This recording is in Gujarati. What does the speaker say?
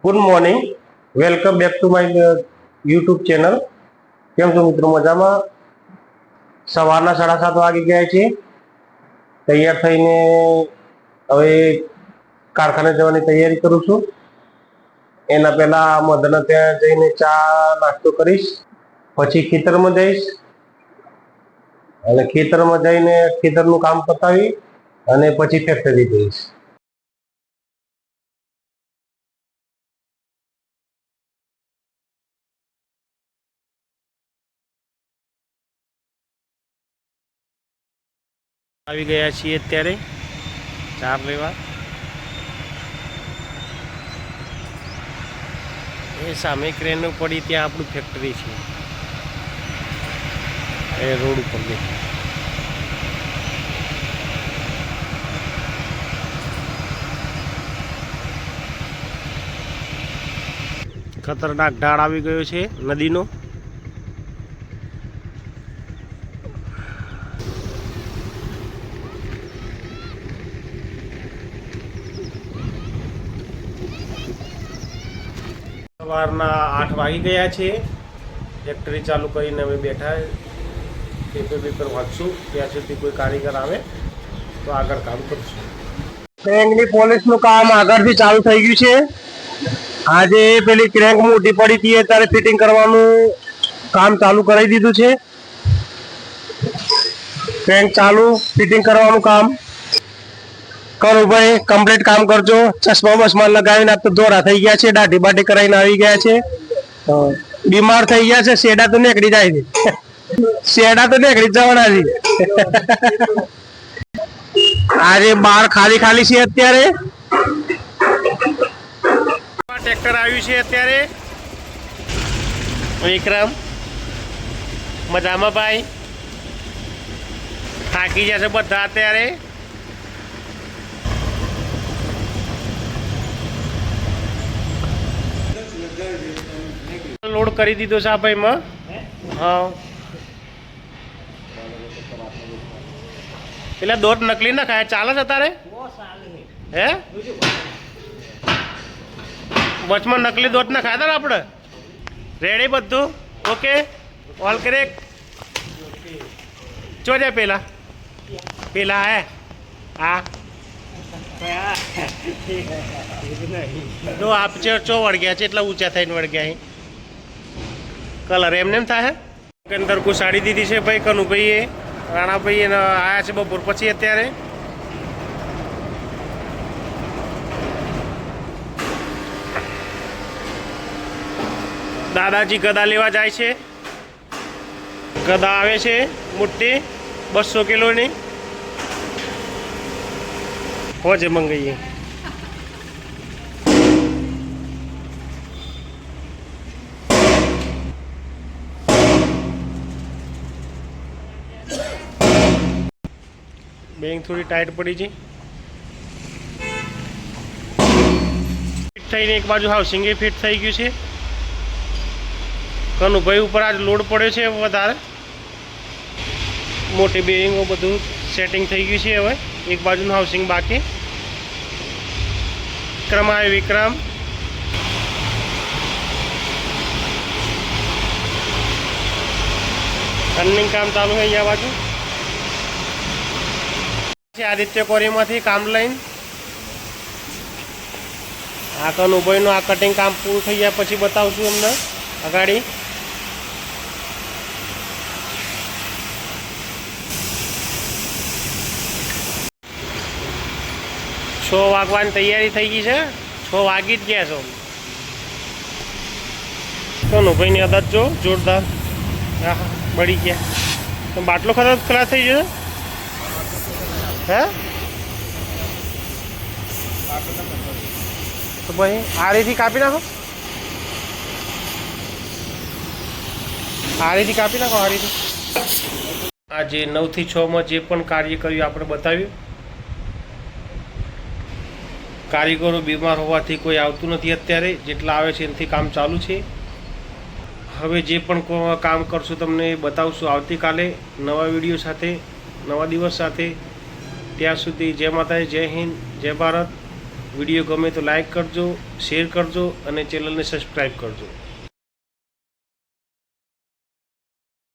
Good morning, welcome back to my YouTube channel. કેમ છો મિત્રો? મજામાં? સવારના 7:30 વાગી ગયા છે। તૈયાર થઈને હવે કારખાને જવાની તૈયારી કરું છું। એના પહેલા મધના ત્યાં જઈને ચા નાસ્તો કરીશ, પછી ખેતરમાં જઈશ અને ખેતરમાં જઈને ખેતરનું કામ પતાવી અને પછી ફેક્ટરી જઈશ। આવી ગયા છીએ અત્યારે ચાર લેવા। એ સામે ક્રેન પડી ત્યાં આપણું ફેક્ટરી છે, એ રોડ ઉપર ખતરનાક ઢાળ આવી ગયો છે નદીનો। સવારના 8 વાગી ગયા છે। ફેક્ટરી ચાલુ કરીને અમે બેઠા પેપર વાંચશું, ત્યાં સુધી કોઈ કારીગર આવે તો આગળ કામ કરશું। ક્રેન્કની પોલિશનું કામ આગળથી ચાલુ થઈ ગયું છે। આજે પેલી ક્રેન્ક મોટી પડી હતી ત્યારે ફિટિંગ કરવાનું કામ ચાલુ કરી દીધું છે। ક્રેન્ક ચાલુ, ફિટિંગ કરવાનું કામ કરો ભાઈ, કમ્પ્લીટ કામ કરજો। ચશ્મા બસમાં લગાવીને આપ તો દોરા થઈ ગયા છે, દાઢી બાટી કરાવીને આવી ગયા છે, બીમાર થઈ ગયા છે। શેડા તો નીકળી જાય છે, શેડા તો નીકળી જવાના છે। આજે બહાર ખાલી ખાલી છે અત્યારે। ટ્રેક્ટર આવ્યું છે અત્યારે। વિક્રમ મજામાં ભાઈ? થાકી જશે બધા અત્યારે। લોડ કરી દીધો છે આ ભાઈમાં। હા, પેલા દોટ નકલી ના ખાય ચાલે છે તારે? હે, વચમાં નકલી દોટ ના ખાતા ને આપણે? રેડી બધું ઓકે, ઓલ કરેક્ટ? ચો જાય પેલા પેલા હે હા તો આપ ચો વળગ્યા છે એટલા ઊંચા થઈને વળગ્યા। અહીં કલર એમને એમ થાય અંદર કુસાડી દીધી છે ભાઈ કનુભાઈએ, રાણાભાઈ એને આવ્યા છે બપોર પછી અત્યારે। દાદાજી ગદા લેવા જાય છે। ગદા આવે છે મોટી 200 કિલોની, હોજે મંગાઈએ। બેંક થોડી ટાઈટ પડી છે, ફિટ થઈને એક બાજુ હાઉસિંગ એ ફિટ થઈ ગયું છે। કનુભાઈ ઉપર આજ લોડ પડ્યો છે વધારે, મોટી બેરિંગો બધું સેટિંગ થઈ ગયું છે। હવે એક બાજુનું હાઉસિંગ બાકી। વિક્રમ આવે, વિક્રમ રનિંગ કામ ચાલુ છે અહીંયા બાજુ। આદિત્ય કોરીમાંથી કામ લઈને આ કનુભાઈનું આ કટિંગ કામ પૂરું થઈ ગયા પછી બતાવશું અમને અગાડી। છ વાગવાની તૈયારી થઈ ગઈ છે, 6 વાગી જ ગયા છો। કનુભાઈની આદત જો જોરદાર, હા બળી ગયા। બાટલો ખરાબ થઈ ગયો હે? તો ભાઈ આ રીતથી કાપી નાખો, આ રીતથી કાપી નાખો, આ રીતે। આજે 9 થી 6 માં જે પણ કાર્ય કર્યું આપણે બતાવ્યું। કારીગરો બીમાર હોવાથી કોઈ આવતું નથી અત્યારે, જેટલા આવે છે એનાથી કામ ચાલુ છે। હવે જે પણ કામ કરશું તમને બતાવશું આવતીકાલે નવા વિડીયો સાથે, નવા દિવસ સાથે। ત્યાં સુધી જય માતાજી, જય હિન્દ, જય ભારત, વિડીયો ગમે તો લાઈક કરજો, શેર કરજો અને ચેનલને સબસ્ક્રાઈબ કરજો.